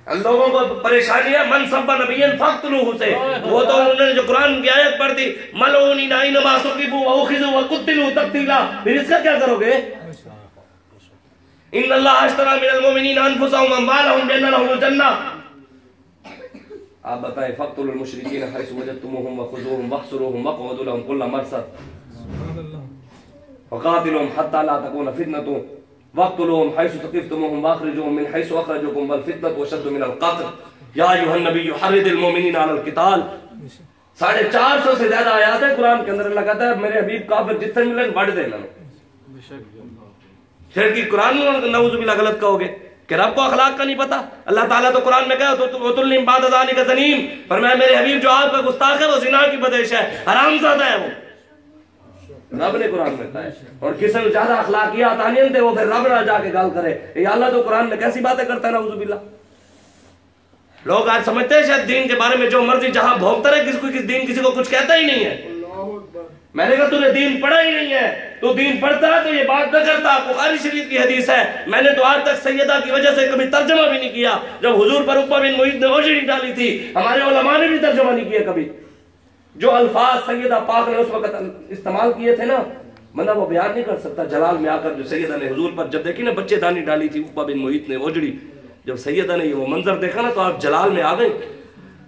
लोगों को परेशानी है मन सब्बा नबियन फक्तलूहु से, वो तो उन्होंने जो कुरान की आयत पढ़ दी मलऊनी नाइनमा सुकिबू व उखिजू व कुतिलू तक्तीला, फिर इसका क्या करोगे? इन्नल्लाह अश्तरा मिनल मुमिनीना अनफुसहुम व अम्वालहुम बिअन्ना लहुमुल जन्नह। आप बताएं फक्तुल मुशरिकीन हैसु वजदतुमुहुम व खुज़ूहुम वहसुरूहुम वक़उदू लहुम कुल्ला मरसद वक़ातिलूहुम हत्ता ला तकूना फितनतुन वक़्तुलूहुम हैसु सक़िफ़्तुमुहुम वअख़रिजूहुम मिन हैसु अख़रजूकुम वल फितनतु अशद्दु मिनल क़त्ल या अय्युहन नबिय्यु हर्रिदिल मुमिनीना अलल क़िताल। 450 से ज्यादा आयत है कुरान के अंदर। अल्लाह कहता है मेरे हबीब काफिर जितने मिले बढ़ देना। फिर की कुरान में नऊज़ुबिल्लाह गलत कहोगे कि रब को अखलाक का नहीं पता? अल्लाह ताला तो कुरान में कहा तुल्लिम बाद ज़ालिका ज़नीम, फरमाया मेरे हबीब जो आपका गुस्ताख है वो ज़िना की बदेश है, हरामज़ादा है वो। रब ने कुरान में कहा है। और किसी में ज्यादा अखलाकियात आनियन थे वो फिर रब ना जाके गाल करे या अल्लाह तो कुरान में कैसी बातें करता है नऊज़ुबिल्लाह। लोग आज समझते हैं शायद दीन के बारे में जो मर्जी जहां भोंकता रहे, किसी को कुछ कहता ही नहीं है। मैंने कहा तूने दीन पढ़ा ही नहीं है, तो दीन पढ़ता है तो ये बात न करता। बुखारी शरीफ की हदीस है, मैंने तो आज तक सैयदा की वजह से कभी तर्जमा भी नहीं किया। जब हुजूर पर उक़बा बिन मुईत ने ओजड़ी डाली थी, हमारे उलमा ने भी तर्जमा नहीं किया कभी। जो अल्फाज सैयदा पाक ने उस वक्त इस्तेमाल किए थे ना, बंदा वो बयान नहीं कर सकता। जलाल में आकर जो सैयदा ने हुजूर पर जब देखी ना बच्चेदानी डाली थी उक़बा बिन मुईत ने ओजड़ी, जब सैयदा ने वो मंजर देखा ना तो आप जलाल में आ गए।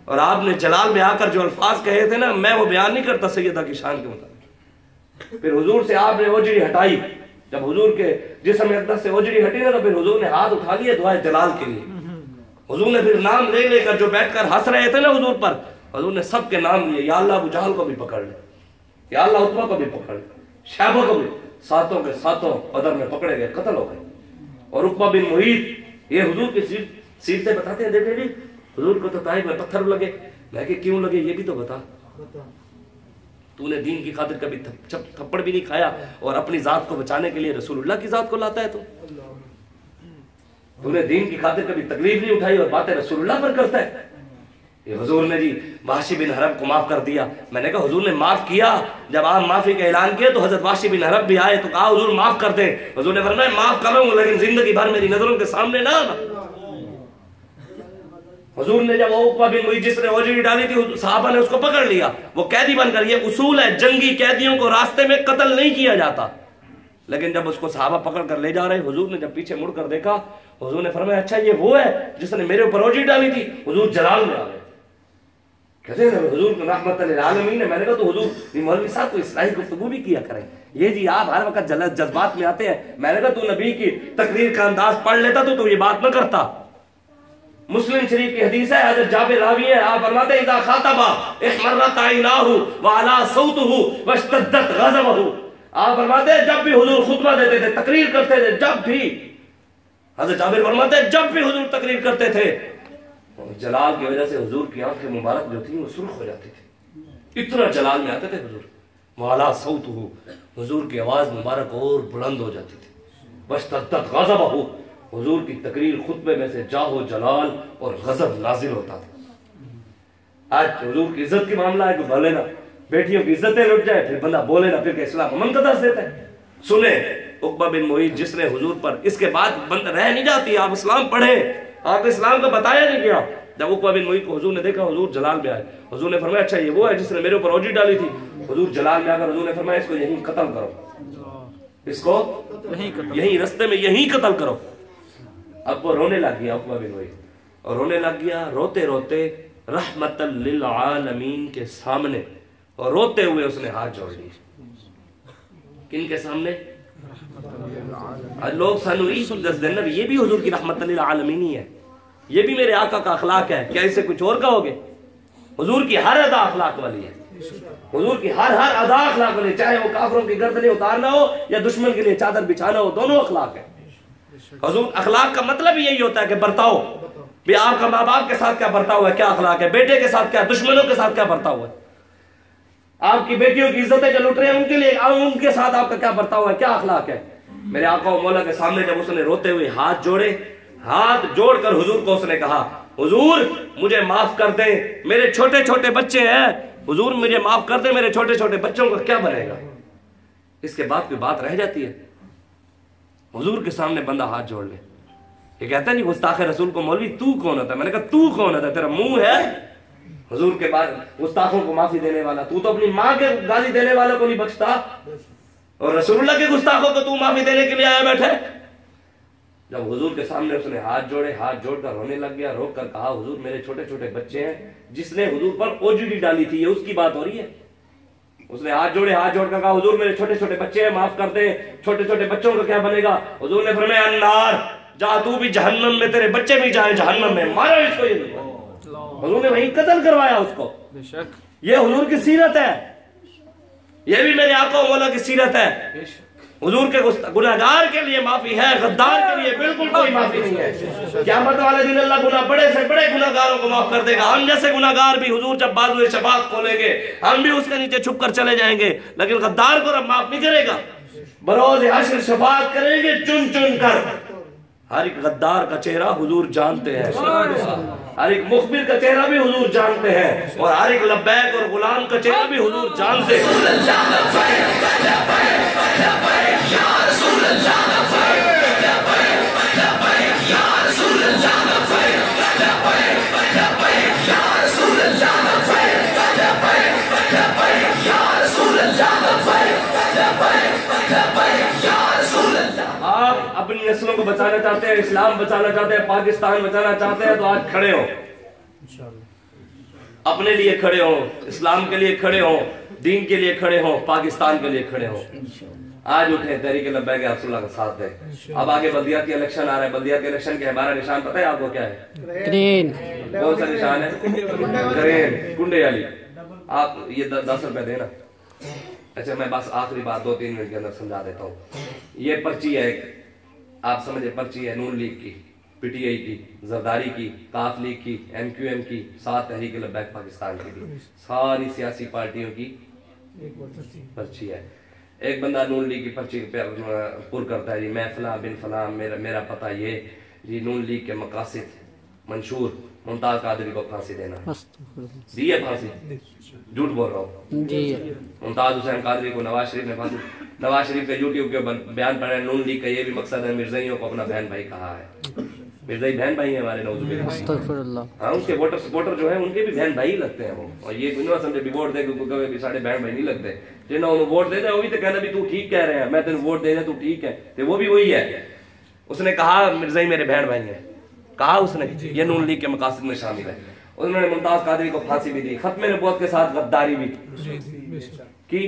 और आपने जलाल में आकर जो अल्फाज कहे थे ना, मैं वो बयान नहीं करता सैयदा की शान के मुताबिक। फिर हुजूर से आपने ओजड़ी हटाई, जब हुजूर के जिस्म अक़दस से ओजड़ी हटी ना तो फिर हुजूर ने हाथ उठा लिए दुआए जलाल के लिए। हुजूर ने फिर नाम ले लेकर जो बैठकर हंस रहे थे ना हुजूर पर, हुजूर ने सबके नाम लिए। या अल्लाह अबू जहल को भी पकड़ ले, या अल्लाह उतबा को भी पकड़ ले, शैबा को भी, सातों के सातों बदर में पकड़े गए, कत्ल हो गए। और उक़बा बिन मुईत ये हुजूर की सीरतें बताते हैं। देखे जी हुजूर को तो ताइफ में पत्थर लगे, मैं कि क्यों लगे ये भी तो बता। तूने दीन की खातिर कभी थप्पड़ भी नहीं खाया और अपनी जात को बचाने के लिए रसूलुल्लाह की जात को लाता है। तूने दीन की खातिर कभी तकलीफ नहीं उठाई और बातें रसूलुल्लाह पर करता है। ये हुजूर ने जी वाशी बिन हरब को माफ कर दिया। मैंने कहा हुजूर ने माफ किया, जब आप माफी का ऐलान किया तो हजरत वाशी बिन हरब भी आए तो कहा हुजूर माफ कर दे। हुजूर ने फरमाया माफ करूंगा लेकिन जिंदगी भर मेरी नजरों के सामने ना आना। हुजूर ने जब उक़बा बिन मुईत जिसने ओजड़ी डाली थी, सहाबा ने उसको पकड़ लिया, वो कैदी बनकर। ये उसूल है, जंगी कैदियों को रास्ते में कत्ल नहीं किया जाता। लेकिन जब उसको सहाबा पकड़ कर ले जा रहे, हुजूर ने जब पीछे मुड़कर देखा, हुजूर ने फरमाया अच्छा ये वो है जिसने मेरे ऊपर ओजड़ी डाली थी। हुजूर जलाल में आ गए, कहते हैं हुजूर को रहमत लिल आलमीन। मैंने कहा तो हुजूर मौलवी साहब को इस्लाही गुफ्तगू भी किया करें। ये जी आप हर वक्त जज्बात में आते हैं। मैंने कहा तू नबी की तकरीर का अंदाज पढ़ लेता तो ये बात न करता। मुस्लिम शरीफ की हदीस है, हज़रत जाबिर रावी है, आप फरमाते हैं इज़ा खातबा इहमर्रत ऐनाहु व अला सौतुहु वश्तद्दत गज़बहु। आप फरमाते हैं जब भी हुजूर खुतबा देते थे, तकरीर करते थे, जब भी हज़रत जाबिर फरमाते हैं जब भी हुजूर तकरीर करते थे, जलाल की वजह से हुजूर की आंखें मुबारक जो थी वो सुर्ख हो जाती थी। इतना जलाल में आते थे हुजूर। व अला सौतुहु, हुजूर की आवाज मुबारक और बुलंद हो जाती थी। वश्तद्दत गज़बहु, हुजूर की तकरीर खुतबे में से जाहो जलाल और गजब नाजिल होता था। आज हुजूर की इज्जत की मामला है कि भले ना बेटियों की इज्जतें लुट जाए, फिर बंदा बोले ना, फिर के इस्लाम अमन का दर्ज देता है। सुने उक़बा बिन मुईत जिसने हुजूर पर, इसके बाद बंदा रह नहीं जाती। आप इस्लाम पढ़े, आपको इस्लाम का बताया नहीं गया। जब उक़बा बिन मुईत को हुजूर ने देखा, हुजूर जलाल में आए। हुजूर ने फरमाया अच्छा ये वो है जिसने मेरे ऊपर ओजड़ी डाली थी। हुजूर जलाल में आकर हुजूर ने फरमाया इसको यहीं कत्ल करो, इसको यहीं रास्ते में यहीं कत्ल करो। अब वो रोने लग गया उक़बा बिन मुईत, और रोने लग गया रोते रोते रहमतल लिल आलमीन के सामने, और रोते हुए उसने हाथ जोड़ लिए। किन के सामने? लोग सानू दस दिन ये भी हुजूर की रहमतल लिल आलमीन ही है, ये भी मेरे आका का अखलाक है। क्या इसे कुछ और कहोगे? हुजूर की हर अदा अखलाक वाली है। हुजूर की हर अदा अखलाक वाली, चाहे वो काफिरों की गर्दनें उतारना हो या दुश्मन के लिए चादर बिछाना हो, दोनों अखलाक है। हुजूर अखलाक का मतलब यही होता है कि बर्ताव भी, आपका माँ बाप के साथ क्या बर्ताव है, क्या अखलाक है, बेटे के साथ क्या, दुश्मनों के साथ क्या बर्ताव है, आपकी बेटियों की इज्जतें जो लुट रहे हैं उनके लिए उनके साथ आपका क्या बर्ताव है, क्या अखलाक है। मेरे आका मौला के सामने जब उसने रोते हुए हाथ जोड़े, हाथ जोड़कर हुजूर को उसने कहा हुजूर मुझे माफ कर दे, मेरे छोटे छोटे बच्चे हैं, हुजूर मुझे माफ कर दे, मेरे छोटे छोटे बच्चों का क्या बनेगा। इसके बाद कोई बात रह जाती है? हुजूर के सामने बंदा हाथ जोड़ ले, ये कहता नहीं गुस्ताख रसूल को मौलवी तू कौन होता है? मैंने कहा तू कौन होता है? तेरा मुंह है हुजूर के बाद गुस्ताखों को माफी देने वाला, तू तो अपनी माँ के गाली देने वालों को नहीं बख्शता, और रसूलुल्लाह के गुस्ताखों को तू माफी देने के लिए आया बैठे। जब हुजूर के सामने उसने हाथ जोड़े, हाथ जोड़कर रोने लग गया, रोक कर कहा हुजूर मेरे छोटे छोटे बच्चे हैं, जिसने हुजूर पर ओजड़ी डाली थी, ये उसकी बात हो रही है। उसने हाथ जोड़े, हाथ जोड़कर कहा हुजूर मेरे छोटे छोटे बच्चे हैं, माफ कर दे, छोटे छोटे बच्चों का क्या बनेगा? हुजूर ने फरमाया अन्नार, जा तू भी जहन्नम में, तेरे बच्चे भी जाए जहन्नम में, मारो इसको। हुजूर ने वहीं कत्ल करवाया उसको। ये हुजूर की सीरत है, ये भी मेरे आका मौला की सीरत है। हुजूर के गुनाहगार के लिए माफी है, गद्दार के लिए बिल्कुल कोई माफी नहीं है। क़यामत वाले दिन अल्लाह गुनाह बड़े से बड़े गुनाहगारों को माफ कर देगा। हम जैसे गुनाहगार भी हुजूर जब बाजुए शफाअत खोलेंगे, हम भी उसके नीचे छुप कर चले जाएंगे, लेकिन गद्दार को रब माफ नहीं करेगा। बरोज हश्र शफाअत करेंगे चुन चुन कर। हर एक गद्दार का चेहरा हुजूर जानते हैं, हर एक मुखबिर का चेहरा भी हुजूर जानते हैं, और हर एक लब्बैक और गुलाम का चेहरा भी हुजूर जानते हैं। आप अपनी नस्लों को बचाना चाहते हैं, इस्लाम बचाना चाहते हैं, पाकिस्तान बचाना चाहते हैं, तो आज खड़े हो, अपने लिए खड़े हो, इस्लाम के लिए खड़े हो, दीन के लिए खड़े हो, पाकिस्तान के लिए खड़े हो। आज उठे, तहरीक लब्बैक रसूलुल्लाह का साथ है। अब आगे बल्दियाती इलेक्शन आ रहा है, बल्दियाती इलेक्शन के हमारा निशान पता है आपको क्या है? क्रेन। कौन सा निशान है? क्रेन, कुंडे वाली। आप ये 10 रुपए देना। अच्छा मैं बस आखिरी बात 2-3 मिनट के अंदर समझा देता हूँ। ये पर्ची है, आप समझे, पर्ची है नून लीग की, पीटीआई की, जरदारी की, काफ लीग की, एमक्यूएम की, 7 तहरीक लब्बैक पाकिस्तान की भी, सारी सियासी पार्टियों की पर्ची है। एक बंदा नून लीग की पर्ची पुर करता है जी, मैं फला बिन फला, मेरा पता ये जी, नून लीग के मकासिद मंशूर मुमताज कादरी को फांसी देना। दी है फांसी? झूठ बोल रहा हूँ। मुमताज हुसैन कादरी को नवाज शरीफ ने फांसी, नवाज शरीफ के यूट्यूब के बयान पढ़े, नून लीग का ये भी मकसद है मिर्जाइयों को अपना बहन भाई कहा है। मिर्जाई बहन भाई है हमारे, नौजुबिल्लाह। हाँ, उसके वोटर सपोर्टर जो है उनके भी बहन भाई लगते हैं वो, और ये ना समझे भी वोट दे के साढ़े बहन भाई नहीं लगते। जिन्होंने उन्हें वोट दे दे वो भी तो कहना भी तू ठीक कह रहे हैं, मैं तेरे वोट दे रहा तू ठीक है, तो वो भी वही है। उसने कहा मिर्जाई मेरे बहन भाई है, कहा उसने, ये नून लीग के मकासद में शामिल है। उन्होंने मुमताज कादरी को फांसी भी दी, खत्म नबूवत के साथ गद्दारी भी की।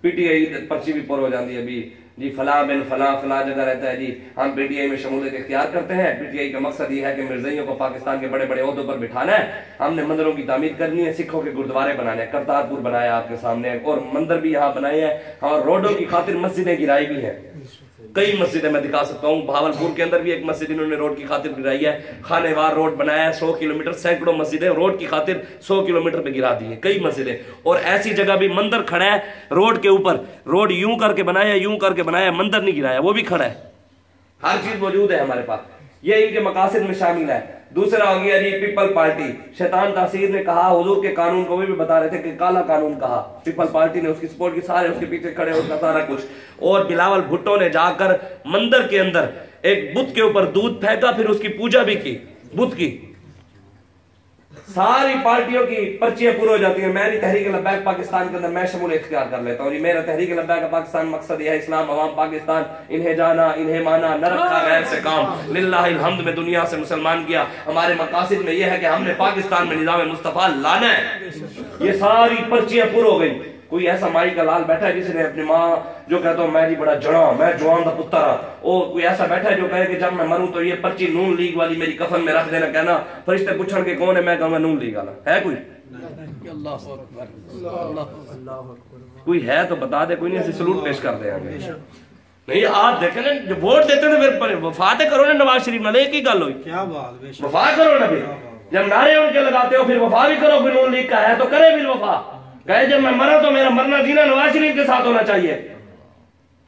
पीटीआई पर्ची भी पुर हो जाती है अभी जी, फला बिन फला फला जगह रहता है जी, हम पीटीआई में शमूलियत इख्तियार करते हैं। पीटीआई का मकसद ये है कि मिर्जाइयों को पाकिस्तान के बड़े बड़े ओहदों पर बिठाना है, हमने मंदिरों की तामीर करनी है, सिखों के गुरुद्वारे बनाने हैं, करतारपुर बनाया आपके सामने, और मंदिर भी यहाँ बनाए हैं, और रोडों की खातिर मस्जिदें गिराई भी है। कई मस्जिदें मैं दिखा सकता हूँ, भावलपुर के अंदर भी एक मस्जिद इन्होंने रोड की खातिर गिराई है, खानेवार रोड बनाया है, 100 किलोमीटर, सैकड़ों मस्जिदें रोड की खातिर 100 किलोमीटर पे गिरा दी है, कई मस्जिदें। और ऐसी जगह भी मंदिर खड़ा है रोड के ऊपर, रोड यूं करके बनाया, यूं करके बनाया, मंदिर नहीं गिराया, वो भी खड़ा है। हर चीज मौजूद है हमारे पास, ये इनके मकासद में शामिल है। दूसरा हो गया जी पीपल पार्टी। शैतान तासीर ने कहा, हुजूर के कानून को भी बता रहे थे कि काला कानून कहा, पीपल पार्टी ने उसकी सपोर्ट की, सारे उसके पीछे खड़े, उसका सारा कुछ। और बिलावल भुट्टो ने जाकर मंदिर के अंदर एक बुत के ऊपर दूध फेंका, फिर उसकी पूजा भी की बुत की। सारी पार्टियों की पर्चियां पूरी हो जाती है। मैं भी तहरीक लब्बैक पाकिस्तान के अंदर मैं शमूलियत इख्तियार कर लेता हूँ। मेरा तहरीक लब्बैक पाकिस्तान मकसद यह है, इस्लाम अवाम पाकिस्तान, इन्हें जाना इन्हें माना, न रखा गैर से काम, लिल्लाहिल हम्द में दुनिया से मुसलमान किया। हमारे मकासद में यह है कि हमने पाकिस्तान में निज़ाम मुस्तफा लाना है। ये सारी पर्चियां पूरी हो गई। कोई ऐसा माई का लाल बैठा है जिसने अपनी माँ जो कहता हूँ मैं जी बड़ा जड़ा, मैं जवान का पुत्र, और कोई ऐसा बैठा है जो कहे कि जब मैं मरूं तो ये पर्ची नून लीग वाली मेरी कफन में रख देना, कहना फरिश्ते पूछण के कौन है, मैं कहूंगा नून लीग वाला है। कोई कोई है तो बता दे, कोई नहीं ऐसे सलूट पेश कर दे। नहीं आप देखे ना, जो वोट देते थे फिर वफा करो ना नवाज शरीफ नाल, एक ही गल हुई, वफा करो ना। फिर जब नारे उनके लगाते हो फिर वफा भी करो। नून लीग का है तो करे फिर वफा, कहे जब मैं मरा तो मेरा मरना जीना नवाज शरीफ के साथ होना चाहिए।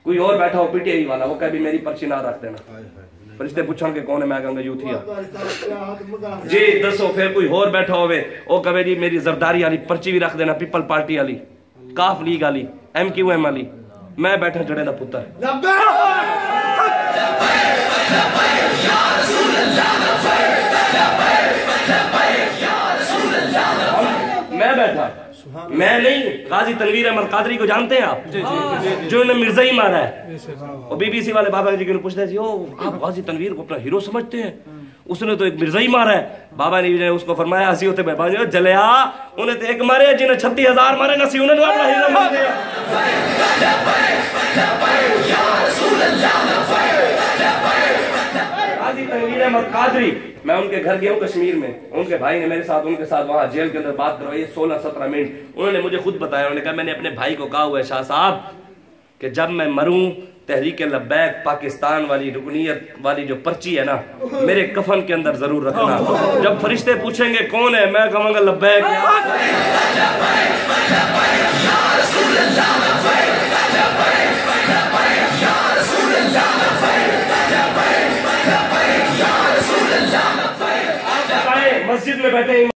कोई और बैठा हो पीटीआई वाला, वो कभी मेरी पर्ची ना रख देना, फरिश्ते पूछण के कौन है, मैं कहूंगा यूथिया जी दसो। फिर कोई और बैठा होवे, वो कहे जी मेरी जरदारी वाली पर्ची भी रख देना, पीपल पार्टी वाली, काफ लीग वाली, MQM वाली, मैं बैठा जड़े का पुत्र। मैं बैठा, मैं नहीं, गाजी तनवीर अहमद कादरी को जानते हैं आप, जो इन्हें मिर्जा ही मारा है। और बीबीसी वाले बाबा जी को पूछते थे, ओ आप गाजी तनवीर को अपना हीरो समझते हैं, उसने तो एक मिर्जा ही मारा है। बाबा ने उसको फरमाया हंसी होते बाबा जलिया, उन्हें तो एक मारे जिन्हें 36,000 मारे नसी, उन्हें अपना हीरो मान दिया। गाजी तनवीर अहमद कादरी, मैं उनके घर गया हूँ कश्मीर में, उनके भाई ने मेरे साथ उनके साथ वहां जेल के अंदर बात करवाई 16-17 मिनट। उन्होंने मुझे खुद बताया, उन्होंने कहा मैंने अपने भाई को कहा हुआ है शाह साहब कि जब मैं मरूं तहरीक लब्बैक पाकिस्तान वाली रुकनीयत वाली जो पर्ची है ना, मेरे कफन के अंदर जरूर रखना। जब फरिश्ते पूछेंगे कौन है, मैं कहूंगा लब्बैक। मस्जिद में बैठे